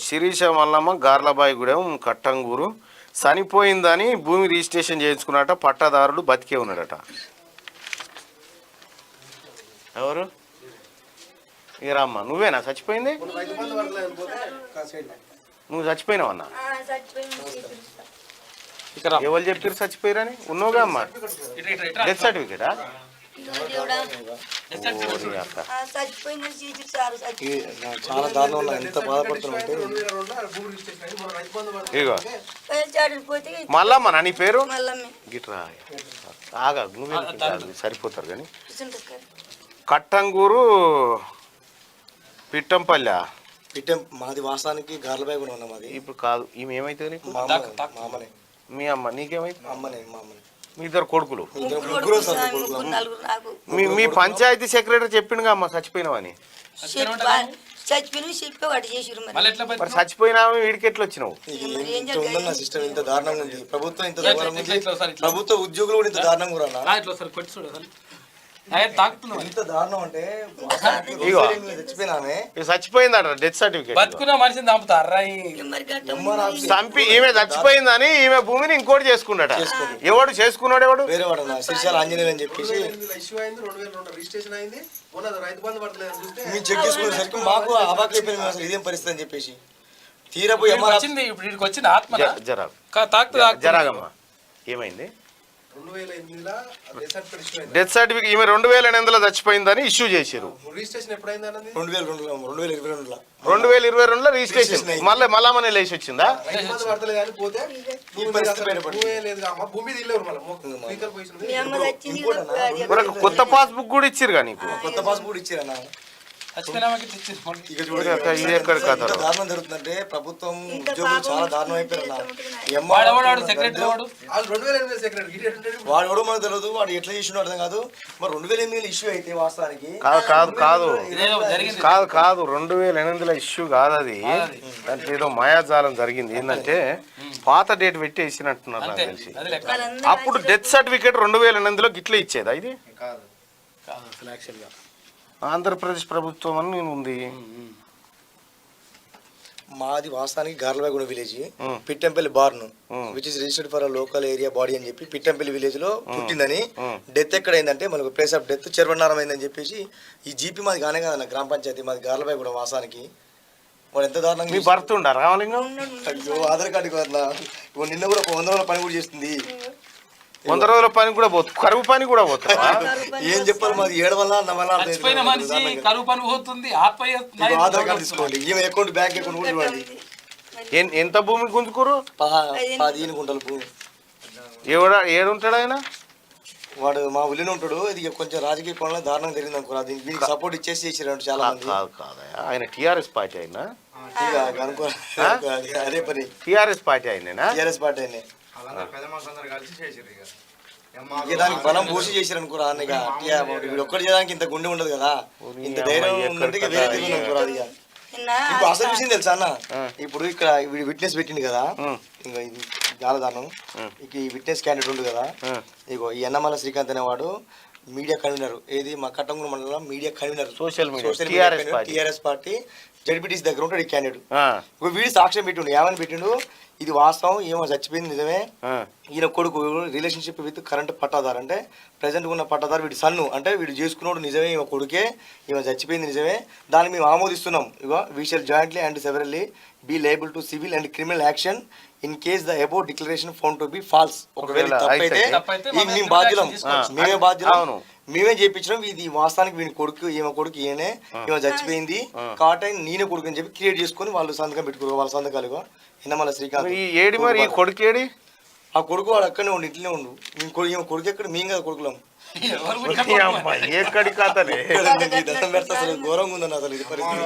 శిరీష మల్లమ్మ గార్లబాయిగూడెం కట్టంగూరు చనిపోయిందని భూమి రిజిస్ట్రేషన్ చేయించుకున్నట పట్టాదారుడు బతికే ఉన్నాడట. ఎవరు ఇక రామ్మ, నువ్వేనా చచ్చిపోయింది? నువ్వు చచ్చిపోయినావన్నా? ఎవరు చెప్పారు చచ్చిపోయారని? ఉన్నావుగా అమ్మ, డెత్ సర్టిఫికేటా? చాలా దారుణంగా ఎంత బాధపడుతుంటే ఇగో మల్లమ్మ నీ పేరు గిట్రా ఆగా, నువ్వే సరిపోతారు కానీ. కట్టంగూరు పిట్టంపల్లె మాది వాస్తవానికి గార్లబాయి కూడా ఉన్నాం. మాది ఇప్పుడు కాదు. ఈమె ఏమైతుంది నీకు? మామనే. మీ అమ్మ నీకేమైతే? అమ్మనే. మామనే. మీ ఇద్దరు కొడుకులు. మీ పంచాయతీ సెక్రటరీ చెప్పిండుగా అమ్మ చచ్చిపోయినావని. మరి చచ్చిపోయినా వీడికి ఎట్లా వచ్చినావు? సిస్టమ్ ఇంత దారుణంగా ఉంది. ప్రభుత్వం ఇంత దారుణంగా ఉంది. ప్రభుత్వ ఉద్యోగులు కూడా ఇంత దారుణంగా కూడా ఇంత దారుణం అంటే చచ్చిపోయిందట. డెత్ సర్టిఫికేట్ బతుకున్న మనిషిని చంపుతారా? చంపి ఈమె చచ్చిపోయిందని ఈమె భూమిని ఇంకోటి చేసుకున్నాడ. ఎవడు చేసుకున్నాడు? ఎవడు? వేరే వాడు శ్రీశాల ఆంజనేయులు అని చెప్పేసి చెక్ చేసుకునేసరికి మాకు అబాక్ అయిపోయింది. అసలు ఇదేం పరిస్థితి అని చెప్పేసి తీరపోయి వచ్చింది ఆత్మ జరాగమ్మ. ఏమైంది? డెత్ సర్టిఫికేట్ ఈమె 2008లో చచ్చిపోయిందని ఇష్యూ చేశారు. 2022లో రిజిస్ట్రేషన్. మళ్ళా మన లేచి వచ్చిందా? కొత్త పాస్బుక్ కూడా ఇచ్చిరు కానీ కొత్త పాస్బుక్ ఇచ్చిరన్నా. దారుణం జరుగుతుందంటే ప్రభుత్వం ఉద్యోగులు చాలా దారుణం అయిపోయారు. వాడు ఎవడో మనకు తెలియదు. వాడు ఎట్లా చేసిన అర్థం కాదు. మరి 2008 ఇష్యూ అయితే వాస్తవానికి కాదు 2008 ఇష్యూ కాదు అది. దాంట్లో ఏదో మాయాజాలం జరిగింది. ఏంటంటే పాత డేట్ పెట్టి వేసినట్టున్నారు నాకు తెలిసి. అప్పుడు డెత్ సర్టిఫికేట్ 2008లో గిట్లా ఇచ్చేదా? ఇది ఆంధ్రప్రదేశ్ ప్రభుత్వం అని నేను ఉంది. మాది వాస్తవానికి Garlabaigudem village Pittampalli born which is registered for local area body అని చెప్పి పిట్టంపల్లి విలేజ్ లో పుట్టిందని. డెత్ ఎక్కడ అయిందంటే మనకు ప్లేస్ ఆఫ్ డెత్ చెరువన్నారం అయిందని చెప్పేసి ఈ జీపీ మాది కానే కాదన్న గ్రామ పంచాయతీ మాది గార్లబాయిగూడెం వాస్తవానికి. వాడు ఎంత దారుణంగా మీ భర్త ఉండ రామలింగం? అయ్యో ఆధార్ కార్డు అట్లా నిన్న కూడా 100 రోజుల పని కూడా చేస్తుంది. 100 రోజుల పని కూడా పోతుంది, కరువు పని కూడా పోతుంది. ఏం చెప్పాలి? మాది 7 వల్ల ఆధార్ కార్డు తీసుకోండి. ఈమె అకౌంట్ బ్యాంక్ అకౌంట్ కూడా ఇవ్వండి. ఎంత భూమి గుంజుకోరు? 15 గుంటల భూమి. ఏడుంటాడు ఆయన? వాడు మా ఊళ్ళోనే ఉంటాడు. ఇది కొంచెం రాజకీయ కోణంలో దారుణం జరిగింది అనుకో. దీనికి సపోర్ట్ ఇచ్చేసి చేసిరంట చాలా మంది. ఆయన టీఆర్ఎస్ పార్టీ అయినా? అదే పని టీఆర్ఎస్ పార్టీ అయినా? టీఆర్ఎస్ పార్టీ అయినా దానికి బలం పూసి చేసారు అనుకోరా. వీడు ఒక్కటి చేయడానికి ఇంత గుండె ఉండదు కదా. ఇంత ధైర్యం ఉందంటే వేరే తెలియదు అనుకోరా. అది ఇప్పుడు అసలు విషయం తెలుసా అన్న? ఇప్పుడు ఇక్కడ వీడు విట్నెస్ పెట్టింది కదా. ఇంకా ఇది చాలా దారుణం. ఇక ఈ విట్నెస్ క్యాండిడేట్ ఉంది కదా. ఇగో ఈ ఎన్నమల శ్రీకాంత్ అనేవాడు మీడియా కన్వీనర్. ఏది మా కట్టంగూరు మండలం media convener. Social TRS party ZPTC దగ్గర ఉంటాడు ఈ క్యాండిడేట్. ఇప్పుడు వీడి సాక్ష్యం పెట్టిండు. ఏమని పెట్టిండు? ఇది వాస్తవం, ఏమో చచ్చిపోయింది నిజమే. ఈయన కొడుకు రిలేషన్షిప్ విత్ కరెంట్ పట్టాదారు అంటే ప్రజెంట్ ఉన్న పట్టాదారు వీడి సన్ను అంటే వీడు చేసుకున్నాడు నిజమే. ఈమె కొడుకే, ఈమె చచ్చిపోయింది నిజమే. దాన్ని మేము ఆమోదిస్తున్నాం. ఇగో we shall jointly and severally be liable to civil and criminal action in case the above declaration found to be false. ఒకవేళ తప్పైతే మేము బాధ్యులం, మేమే బాధ్యులం, మేమే చేయించడం. ఇది వాస్తవానికి వీని కొడుకు, ఈమె కొడుకు ఈయనే, ఈమె చచ్చిపోయింది కాబట్టి నేనే కొడుకు అని చెప్పి క్రియేట్ చేసుకుని వాళ్ళు సంతకం పెట్టుకోరు. వాళ్ళ సంతకాలుగా ఎన్నమల శ్రీకాంత్. మరి కొడుకు ఏడి? ఆ కొడుకు వాడు అక్కడనే ఉండు, ఇంట్లోనే ఉండు. ఈమె కొడుకు ఎక్కడ? మేము కదా కొడుకులం. ఎక్కడి కథలే అసలు ఘోరంగా ఉందన్న అసలు ఇది పరిస్థితి.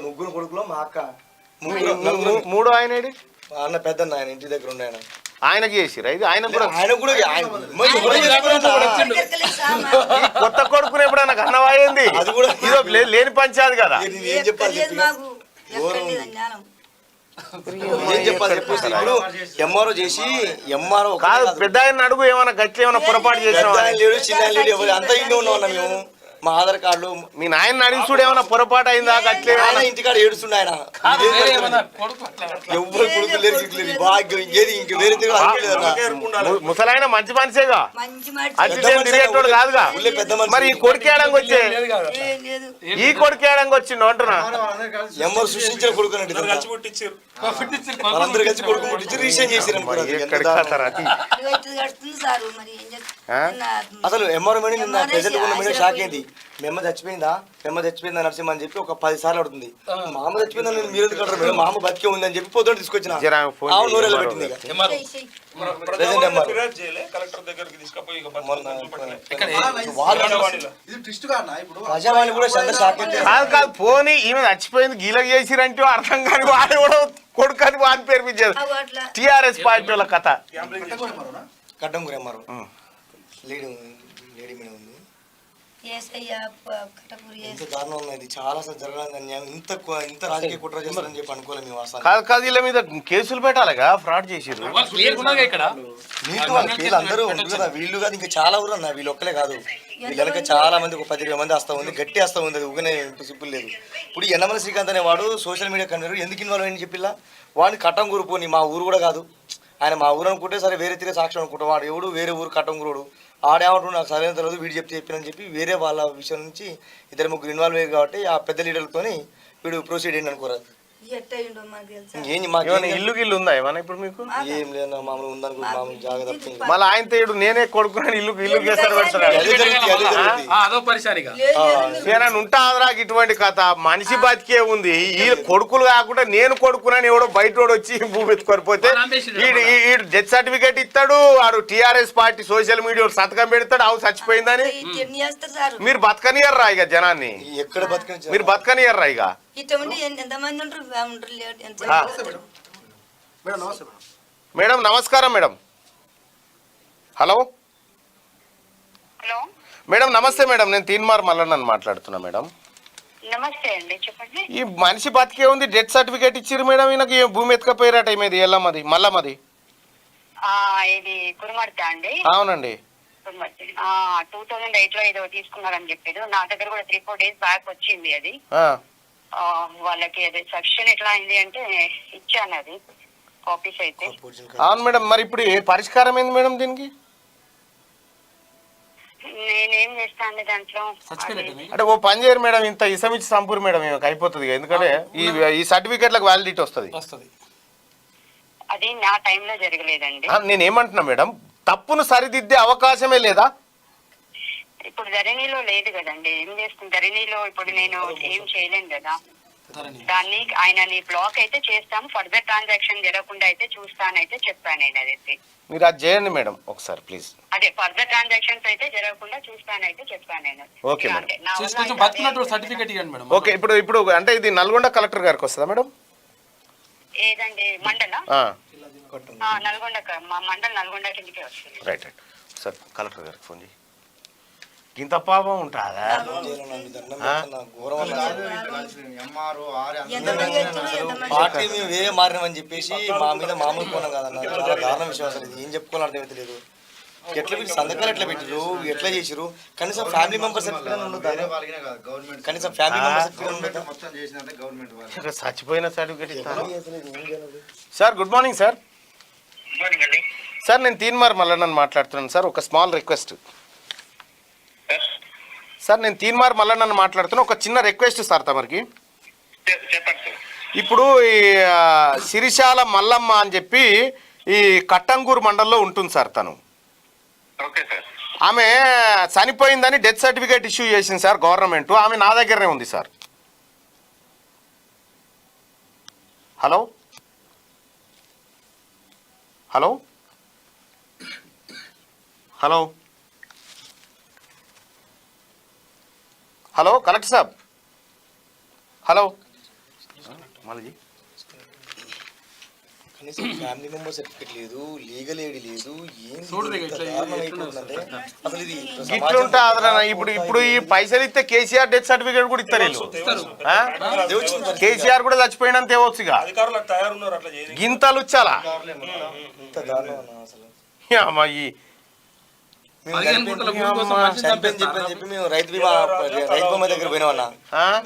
ముగ్గురు కొడుకులో మా అక్క మూడో ఆయన అన్న పెద్ద ఆయన ఇంటి దగ్గర ఉండే ఆయన. ఆయనకి చేసిరా? ఇది ఆయన కూడా కొత్త కొడుకుని ఎప్పుడన్నా కన్నవాయింది? అది కూడా ఇదో లేని పంచాది కదా. ఏం చెప్పాలి? ఏం చెప్పాలి చెప్పేసి ఇప్పుడు ఎంఆర్ఓ చేసి ఎంఆర్ఓ కాదు పెద్ద ఆయన అడుగు. ఏమైనా గట్టి ఏమైనా పొరపాటు చేసిన లేడు, చిన్న లేడు, ఎవరు అంతా ఇంట్లో ఉన్నాం మేము. మా ఆధార్ కార్డులో మీ నాయన అడిగి చూడు ఏమన్నా పొరపాటు అయిందా అట్లే ఆయన ఇంటికాడ ఏడుస్తుండే ఆయన కాదు, వేరే ఏమన్నా కొడుకు అట్లా ఎవ్వరు కొడుకు లేరు చిక్కు లేరు భాగ్యం ఇంకేది ఇంక వేరే తిరిగి అనుకోలేదన్నా. ముసలాయన మంచి మనిషేగా మంచి మాట అట్లే తిరిగేటోడు కాదుగా ఊళ్ళో పెద్ద మనిషి. మరి ఈ కొడుకేయడానికి వచ్చే లేదు కాదు. లేదు ఈ కొడుకేయడానికి వచ్చిండు అంటున్నా ఎమ్మరు సృష్టించిన కొడుకు అన్నట్టు ఇదంతా. వాళ్ళందరూ కలిసి కొడుకు ముట్టించి రీసెంట్ చేసారు అనుకున్నారు. ఎంత ఎక్కడికి దారుణం. పోతారు అది? ఇదిగో ఇట్లా కడుతుంది సారు మరి ఏం చేస్తాం అసలు ఎంఆర్ మేడం నిన్న ప్రజెంట్ ఉన్న మేడం షాక్ అయింది. మెమ్మ చచ్చిపోయిందా నరసింహ అని చెప్పి ఒక 10 సార్లు అడుగుతుంది. మా అమ్మ చచ్చిపోయిందా నేను మీరు ఎందుకు అంటారు మేడం? మా అమ్మ బతికే ఉందని చెప్పి పొద్దున తీసుకొచ్చిన జరా ఫోన్ ఆవు చేయి, నూరెళ్ళ ఎంఆర్ఓ పెట్టింది ఇక. ఎంఆర్ఓ. ప్రెజెంట్ ఎంఆర్ ఇక్కడ ఇది ట్విస్ట్ కాదన్నా ఇప్పుడు ప్రజావాణి కూడా చాలా షాక్ అయితే కాదు కాదు పోనీ ఈమె చచ్చిపోయింది గీలకి చేసిరంటే అర్థం కాని వాడు కూడా కొడుకు అని వాడిని పేర్పించారు అట్లా టిఆర్ఎస్ పార్టీ వాళ్ళ కథ కట్టం కూడా ఎంఆర్ లేడీ మేడం ఉంది. ఏసయ్య కటపూరి ఇంత దారుణం ఉంది. ఇది చాలా అసలు జరగడానికి అన్యాయం. ఇంత రాజకీయ కుట్ర చేస్తారని చెప్పి అనుకోలేము మేము అసలు. కాదు కాదు వీళ్ళ మీద కేసులు పెట్టాలిగా ఫ్రాడ్ చేసిర్రు వాళ్ళు క్లియర్ ఉన్నాగా ఇక్కడ నీకు వాళ్ళ పేర్లు అందరూ ఉంటారు కదా. వీళ్ళు కాదు ఇంకా చాలా ఊరు అన్న. వీళ్ళు ఒక్కలే కాదు, వీళ్ళ వెనక చాలా మంది ఒక 10-20 మంది వస్తా ఉంది. గట్టి వస్తా ఉంది. అది ఊగనే సింపుల్ లేదు. ఇప్పుడు యన్నమల శ్రీకాంత్ అనే వాడు సోషల్ మీడియా కన్వీనర్. ఎందుకు ఇన్వాల్వ్ అయ్యి చెప్పిల్లా? వాడిని కట్టం గురు పోని మా ఊరు కూడా కాదు. ఆయన మా ఊరు అనుకుంటే సరే వేరే తిరిగే సాక్ష్యం అనుకుంటాం. వాడు ఎవడు వేరే ఊరు కట్టం గురుడు ఆడేమంటాడు నాకు సరైన తెలియదు వీడు చెప్పినని చెప్పి వేరే వాళ్ళ విషయం నుంచి 2-3 ఇన్వాల్వ్ అయ్యారు కాబట్టి ఆ పెద్ద లీడర్లతోని వీడు ప్రొసీడ్ అయ్యింది అనుకోరాదు. ఎట్టయిండో మాకు తెలుసా ఏం మాకు ఏమైనా ఇల్లు గిల్లు ఉందా ఏమన్నా ఇప్పుడు మీకు ఏం లేదు మామూలు ఉందనుకో మామూలు జాగ్రత్త. మళ్ళీ ఆయన తేడు నేనే కొడుకున్నాను ఇల్లు ఇల్లు చేస్తారు పెడతాడు అదే జరుగుతుంది, అదే జరుగుతుంది. అదో పరిశానిగా ఏమైనా ఉంటాదిరాకి ఇటువంటి కథ మనిషి బతికే ఉంది. ఈ కొడుకులు కాకుండా నేను కొడుకున్నాను ఎవడో బయట వచ్చి భూమి ఎత్తుకొని పోతే ఈ డెత్ సర్టిఫికేట్ ఇస్తాడు. వాడు టిఆర్ఎస్ పార్టీ సోషల్ మీడియా సంతకం పెడతాడు అవు చచ్చిపోయిందని. ఎన్ని చేస్తారు సారు మీరు బతకనియర్రా ఇక జనాన్ని ఎక్కడ బతికిన మీరు బతకనియర్రా ఇక ఇటువంటి ఎంతమంది ఉంటారు ఉంటారు లేట్ ఎంత మేడం నమస్తే మేడం. మేడం నమస్కారం మేడం. హలో హలో మేడం నమస్తే మేడం. నేను తీన్మార్ మల్లన్నని మాట్లాడుతున్నా మేడం. నమస్తే అండి చెప్పండి. ఈ మనిషి బతికే ఉంది డెత్ సర్టిఫికేట్ ఇచ్చిర్రు మేడం. ఈయనకి భూమి ఎత్తుకపోయారట ఇది ఎల్లమ్మది మల్లమ్మది. ఇది కురుమర్త అండి. అవునండి. కురుమర్తి 2008 లో ఏదో తీసుకున్నారని చెప్పారు. నా దగ్గర కూడా 3-4 డేస్ బ్యాక్ వచ్చింది అది. వాళ్ళకి అది సక్షన్ ఎట్లా అయింది అంటే ఇచ్చాను అది కాపీస్ అయితే. అవును మేడం. మరి ఇప్పుడు ఏ పరిష్కారం ఏంది మేడం దీనికి? నేనేం చేస్తాను దాంట్లో అంటే ఓ పని చేయరు మేడం, ఇంత ఇసమిచ్చి సంపూర్ మేడం ఈమెకు అయిపోతుంది. ఎందుకంటే ఈ సర్టిఫికేట్లకు వ్యాలిడిటీ వస్తుంది. అది నా టైంలో జరగలేదండి. నేను ఏమంటున్నా మేడం, తప్పును సరిదిద్దే అవకాశమే లేదా? ఇప్పుడు ధరణిలో లేదు కదండి. ఏం చేస్తుంది ధరణిలో? ఇప్పుడు నేను ఏం చేయలేను కదా దాన్ని. ఆయనని బ్లాక్ అయితే చేస్తాము, ఫర్దర్ ట్రాన్సాక్షన్ జరగకుండా అయితే చూస్తానైతే చెప్పాను నేను. అదైతే మీరు అది చేయండి మేడం ఒకసారి ప్లీజ్. అదే ఫర్దర్ ట్రాన్సాక్షన్స్ అయితే జరగకుండా చూస్తానైతే చెప్పాను నేను. Okay madam. అంటే నా వల్ల కొంచెం బతుకున్నట్టు సర్టిఫికేట్ ఇవ్వండి మేడం. ఓకే ఇప్పుడు అంటే ఇది నల్గొండ కలెక్టర్ గారికి వస్తుందా మేడం? ఏదండి మండల నల్గొండ మా మండల నల్గొండ కిందకే వస్తుంది. రైట్ రైట్ సార్ కలెక్టర్ గారికి ఫోన్ చేయి. ఇంత పాపం ఉంటుందా? పార్టీ మేము వేరే మారినామని చెప్పేసి మా మీద మామూలు పోనాం కదన్న. చాలా దారుణ విషయం అసలు. ఇది ఏం చెప్పుకోవాలని అర్థమైతే లేదు. ఎట్లా పెట్టి సంతకాలు ఎట్లా పెట్టిరు, ఎట్లా చేసిరు? కనీసం ఫ్యామిలీ మెంబర్ సర్టిఫికేట్ ఉండదు. కనీసం ఫ్యామిలీ మెంబర్ సర్టిఫికేట్ ఉండదు. చచ్చిపోయిన సర్టిఫికేట్ ఇస్తాను. Sir good morning sir. Sir నేను తీన్మార్ మల్లన్నని మాట్లాడుతున్నాను సార్. ఒక స్మాల్ రిక్వెస్ట్ సార్. నేను తీన్మార్ మల్లన్నని మాట్లాడుతున్నా. ఒక చిన్న రిక్వెస్ట్ సార్ తమరికి. ఇప్పుడు ఈ సిరిశాల మల్లమ్మ అని చెప్పి ఈ కట్టంగూరు మండలంలో ఉంటుంది సార్. తను ఆమె చనిపోయిందని డెత్ సర్టిఫికేట్ ఇష్యూ చేసింది సార్ గవర్నమెంట్. ఆమె నా దగ్గరనే ఉంది sir. Hello hello hello hello collector సాబ్. హలో మళ్ళీ కనీసం ఫ్యామిలీ మెంబర్ సర్టిఫికేట్ లేదు, లీగల్ ఎయిడ్ లేదు. ఏం అసలు ఇది ఇట్లుంటా ఇప్పుడు ఈ పైసలు ఇస్తే కేసీఆర్ డెత్ సర్టిఫికేట్ కూడా ఇస్తారు వీళ్ళు. కేసీఆర్ కూడా చచ్చిపోయినంత తేవచ్చుగా. గింతలు చాలా ఇంత దారుణం అసలు. అమ్మాయి మేము 15 గుంటల భూమి కోసం మనిషిని చనిపోయింది చంపేస్తారా? చెప్పి మేము రైతు బీమా దగ్గర పోయినామన్నా.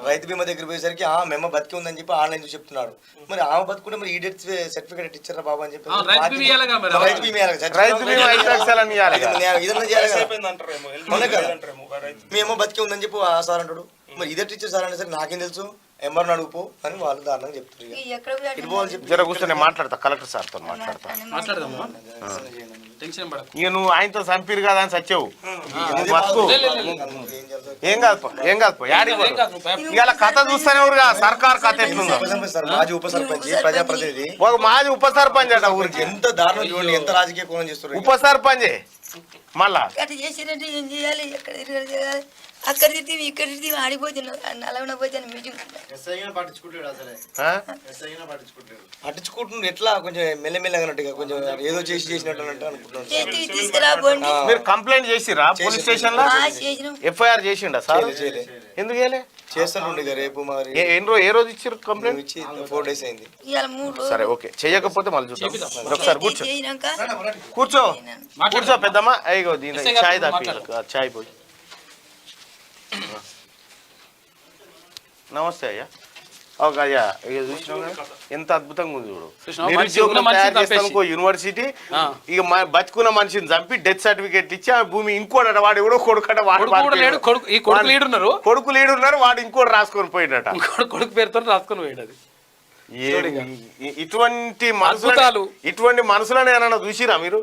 రైతు బీమా దగ్గర పోయేసరికి మేము బతికి ఉందని చెప్పి ఆన్లైన్ చూసి చెప్తున్నాడు. మరి ఆమె బతుకుంటే మరి ఈ డెత్ సర్టిఫికేట్ ఇచ్చారా బాబు అని చెప్పి రైతు బీమా ఇయ్యాలిగా మరి. రైతు బీమా ఇయ్యాలి. రైతు బీమా 5 లక్షలని ఇవ్వాలి కదా. ఇదన్నా చేయాలి కదా. అవునా కదా? మేమో బతికి ఉందని చెప్పి ఆ సార్ అంటాడు. మరి ఇదే టీచర్ సార్ అంటే సరే నాకేం తెలుసు ఎంఆర్ని అడుగుపో అని వాళ్ళు దారుణంగా చెప్తారు. ఎక్కడ ఇటు పోవాలి చెప్పి జర కూర్చొని మాట్లాడతా, కలెక్టర్ సార్తో మాట్లాడతా. మాట్లాడదామా? టెన్షన్ పడకు. ఇక నువ్వు ఆయనతో చంపిరు కదా అని సచ్చావు. నువ్వు బతుకు. ఏం చేస్తారు? ఏం కాదు యాడికి ఏం కాదు, నువ్వు భయపడ- ఇవాళ కథ చూస్తానే ఊరుగా సర్కార్ కథ ఎట్లుందో. మాజీ ఉప సర్పంచ్ ప్రజాప్రతినిధి ఒక మాజీ ఉప సర్పంచ్ అట ఊరికి. ఎంత దారుణం చూడండి, ఎంత రాజకీయ కోణం చేస్తారు. ఉప సర్పంచే మళ్ళా అట్లా చేసినట్టు ఏం చేయాలి? ఎక్కడ చేయాలి? అక్కడ తిరిగి ఇక్కడ తిరిగి ఆడిపోతున్నావు. నలభై పోతే మీటింగ్ పట్టించుకుంటాడు అసలే ఆ? పట్టించుకుంటాడు. పట్టించుకుంటున్నారు ఎట్లా కొంచెం మెల్లమెల్లగా అన్నట్టుగా కొంచెం ఏదో చేసినట్టు అన్నట్టు అనుకుంటున్నాను. చేతికి తీసుకురా పోండి. మీరు కంప్లైంట్ చేసిరా పోలీస్ స్టేషన్ లో? చేసినాం. ఎఫ్ఐఆర్ చేసిండా సార్? చేయలే. ఎందుకు చేయలే? చేస్తాను ఇక రేపు మరి ఏ రోజు ఇచ్చారు కంప్లైంట్? ఇచ్చి 4 days అయింది. ఇవాళ 3 రోజులు సరే ఓకే, చెయ్యకపోతే మళ్ళీ చూద్దాం. మీరు ఒకసారి కూర్చో చేసినాక కూర్చో కూర్చో పెద్దమ్మా. అయ్యో దీని ఎస్ఐ గారు చాయ్ దాపి మాట్లాడు. చాయ్ పోయి. నమస్తే అయ్యా. ఒక అయ్యా ఇక చూసినావు కదా, ఎంత అద్భుతంగా ఉంది చూడు. చూసినావా? నిరుద్యోగులు మనిషిని తయారు చేస్తాను చంపేసి. యూనివర్సిటీ. ఆ. ఇక బతుకున్న మనిషిని చంపి డెత్ సర్టిఫికేట్ ఇచ్చి ఆ భూమి ఇంకోటి వాడు ఎవడో కొడుకట కొడుకు కూడా లేడు, ఈ కొడుకు లీడున్నారు. కొడుకు లీడున్నారు, వాడు ఇంకోటి రాసుకొని పోయినట. కొడుకు పేరుతో రాసుకొని పోయాడు. అది ఇటువంటి మనుషులు అద్భుతాలు. ఇటువంటి మనుషులను ఏమన్నా చూసిరా మీరు?